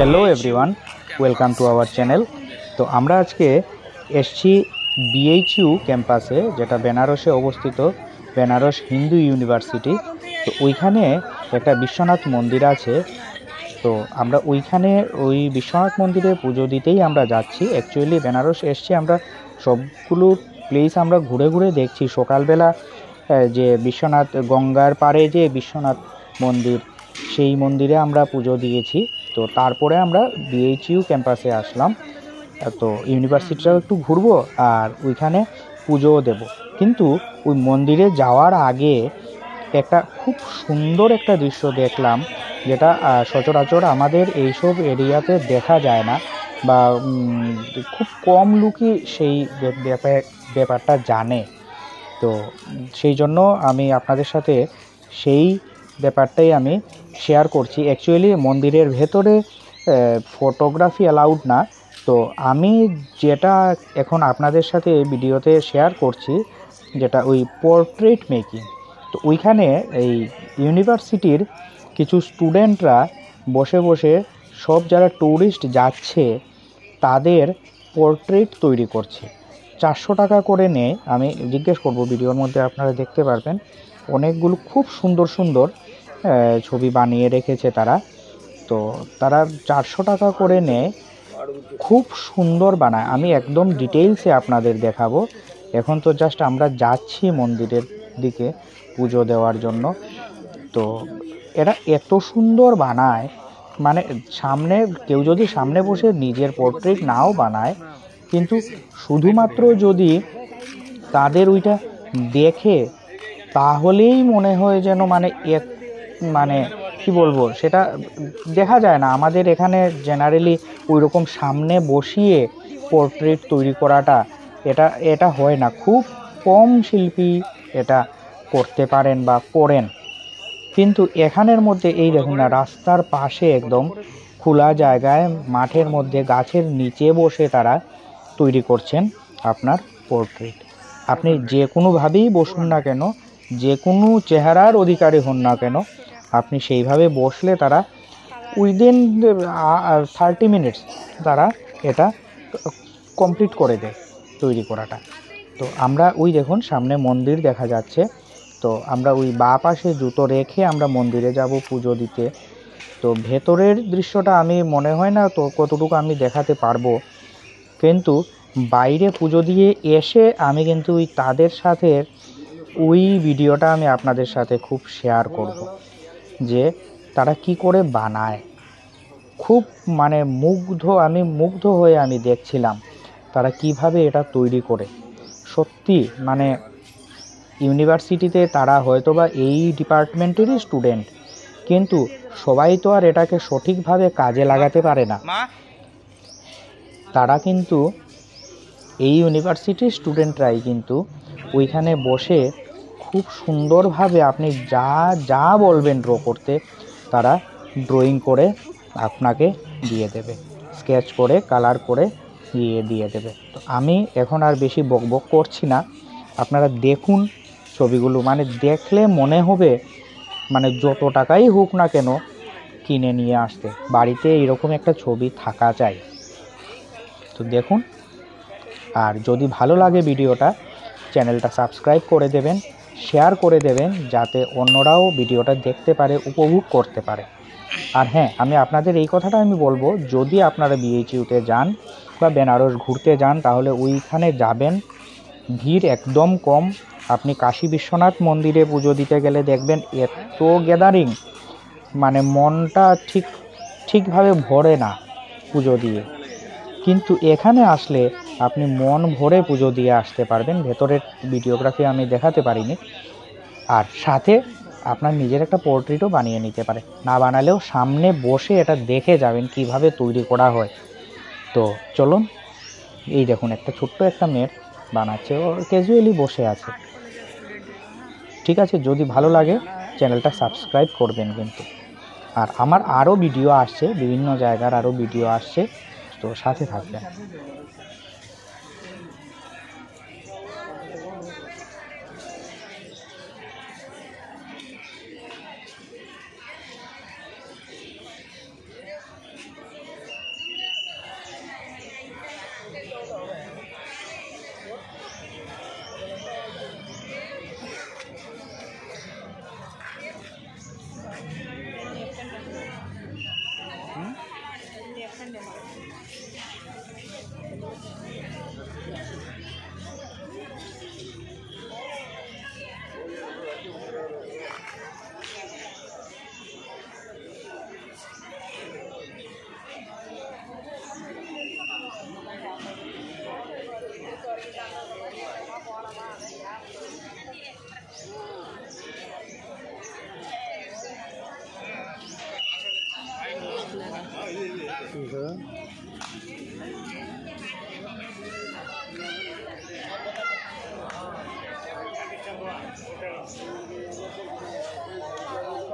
Hello everyone welcome to our channel. तो আমরা আজকে এসছি বিএইচইউ ক্যাম্পাসে, যেটা বেনারসে অবস্থিত, বেনারস হিন্দু ইউনিভার্সিটি। তো ওইখানে একটা বিশ্বনাথ মন্দির আছে। তো আমরা ওইখানে ওই বিশ্বনাথ মন্দিরে পুজো দিতেই আমরা যাচ্ছি। অ্যাকচুয়ালি বেনারস এসছি আমরা, সবগুলো প্লেস আমরা ঘুরে ঘুরে দেখছি। সকালবেলা যে বিশ্বনাথ গঙ্গার পাড়ে যে বিশ্বনাথ মন্দির, সেই মন্দিরে আমরা পুজো দিয়েছি। তো তারপরে আমরা বিএইচইউ ক্যাম্পাসে আসলাম। তো ইউনিভার্সিটিটাও একটু ঘুরবো আর ওইখানে পুজোও দেব। কিন্তু ওই মন্দিরে যাওয়ার আগে একটা খুব সুন্দর একটা দৃশ্য দেখলাম, যেটা সচরাচর আমাদের এইসব এরিয়াতে দেখা যায় না, বা খুব কম লোকই সেই ব্যাপারটা জানে। তো সেই জন্য আমি আপনাদের সাথে সেই ব্যাপারটাই আমি শেয়ার করছি। অ্যাকচুয়ালি মন্দিরের ভেতরে ফটোগ্রাফি অ্যালাউড না। তো আমি যেটা এখন আপনাদের সাথে ভিডিওতে শেয়ার করছি, যেটা ওই পোর্ট্রেট মেকিং। তো ওইখানে এই ইউনিভার্সিটির কিছু স্টুডেন্টরা বসে বসে সব যারা ট্যুরিস্ট যাচ্ছে তাদের পোর্ট্রেট তৈরি করছে। 400 টাকা করে নেয়। আমি জিজ্ঞেস করব, ভিডিওর মধ্যে আপনারা দেখতে পারবেন অনেকগুলো খুব সুন্দর সুন্দর ছবি বানিয়ে রেখেছে তারা। তো তারা 400 টাকা করে নেয়, খুব সুন্দর বানায়। আমি একদম ডিটেইলসে আপনাদের দেখাবো। এখন তো জাস্ট আমরা যাচ্ছি মন্দিরের দিকে পুজো দেওয়ার জন্য। তো এরা এত সুন্দর বানায়, মানে সামনে কেউ যদি সামনে বসে নিজের পোর্ট্রেট নাও বানায়, কিন্তু শুধুমাত্র যদি তাদের ওইটা দেখে, তাহলেই মনে হয় যেন মানে কি বলবো, সেটা দেখা যায় না। আমাদের এখানে জেনারেলি ওই রকম সামনে বসিয়ে পোর্ট্রেট তৈরি করাটা এটা হয় না। খুব কম শিল্পী এটা করতে পারেন বা করেন। কিন্তু এখানের মধ্যে এই দেখুন না, রাস্তার পাশে একদম খোলা জায়গায় মাঠের মধ্যে গাছের নিচে বসে তারা তৈরি করছেন আপনার পোর্ট্রেট। আপনি যে কোনোভাবেই বসুন না কেন, যে কোনো চেহারার অধিকারী হন না কেন, আপনি সেইভাবে বসলে তারা উইদিন 30 মিনিটস তারা এটা কমপ্লিট করে দেয় তৈরি করাটা। তো আমরা ওই দেখুন সামনে মন্দির দেখা যাচ্ছে। তো আমরা ওই বাঁ পাশে জুতো রেখে আমরা মন্দিরে যাব পুজো দিতে। তো ভেতরের দৃশ্যটা আমি মনে হয় না তো কতটুকু আমি দেখাতে পারবো, কিন্তু বাইরে পুজো দিয়ে এসে আমি কিন্তু ওই তাদের সাথে ওই ভিডিওটা আমি আপনাদের সাথে খুব শেয়ার করব, যে তারা কি করে বানায়। খুব আমি মুগ্ধ হয়ে আমি দেখছিলাম তারা কিভাবে এটা তৈরি করে। সত্যি ইউনিভার্সিটিতে তারা হয়তোবা এই ডিপার্টমেন্টেরই স্টুডেন্ট, কিন্তু সবাই তো আর এটাকে সঠিকভাবে কাজে লাগাতে পারে না। তারা কিন্তু এই ইউনিভার্সিটির স্টুডেন্টরাই কিন্তু ওইখানে বসে খুব সুন্দরভাবে আপনি যা যা বলবেন ড্র করতে, তারা ড্রয়িং করে আপনাকে দিয়ে দেবে, স্কেচ করে কালার করে দিয়ে দেবে। তো আমি এখন আর বেশি বকবক করছি না, আপনারা দেখুন ছবিগুলো। দেখলে মনে হবে যত টাকাই হোক না কেন কিনে নিয়ে আসতে, বাড়িতে এরকম একটা ছবি থাকা চাই। তো দেখুন, আর যদি ভালো লাগে ভিডিওটা, চ্যানেলটা সাবস্ক্রাইব করে দেবেন, শেয়ার করে দেবেন, যাতে অন্যরাও ভিডিওটা দেখতে পারে, উপভোগ করতে পারে। আর হ্যাঁ, আমি আপনাদের এই কথাটা আমি বলবো, যদি আপনারা বিএইচইউতে যান বা বেনারস ঘুরতে যান, তাহলে ওইখানে যাবেন, ভিড় একদম কম। আপনি কাশী বিশ্বনাথ মন্দিরে পুজো দিতে গেলে দেখবেন এত গ্যাদারিং, মনটা ঠিকভাবে ভরে না পুজো দিয়ে। কিন্তু এখানে আসলে আপনি মন ভরে পুজো দিয়ে আসতে পারবেন। ভেতরের ভিডিওগ্রাফি আমি দেখাতে পারিনি। আর সাথে আপনার নিজের একটা পোর্ট্রেটও বানিয়ে নিতে পারে, না বানালেও সামনে বসে এটা দেখে যাবেন কিভাবে তৈরি করা হয়। তো চলুন, এই দেখুন একটা ছোট্ট একটা মেয়ে বানাচ্ছে, ও ক্যাজুয়ালি বসে আছে। ঠিক আছে, যদি ভালো লাগে চ্যানেলটা সাবস্ক্রাইব করবেন কিন্তু। আর আমার আরও ভিডিও আসছে, বিভিন্ন জায়গার আরও ভিডিও আসছে, তো সাথে থাকবেন।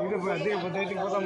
দেখবো প্রথম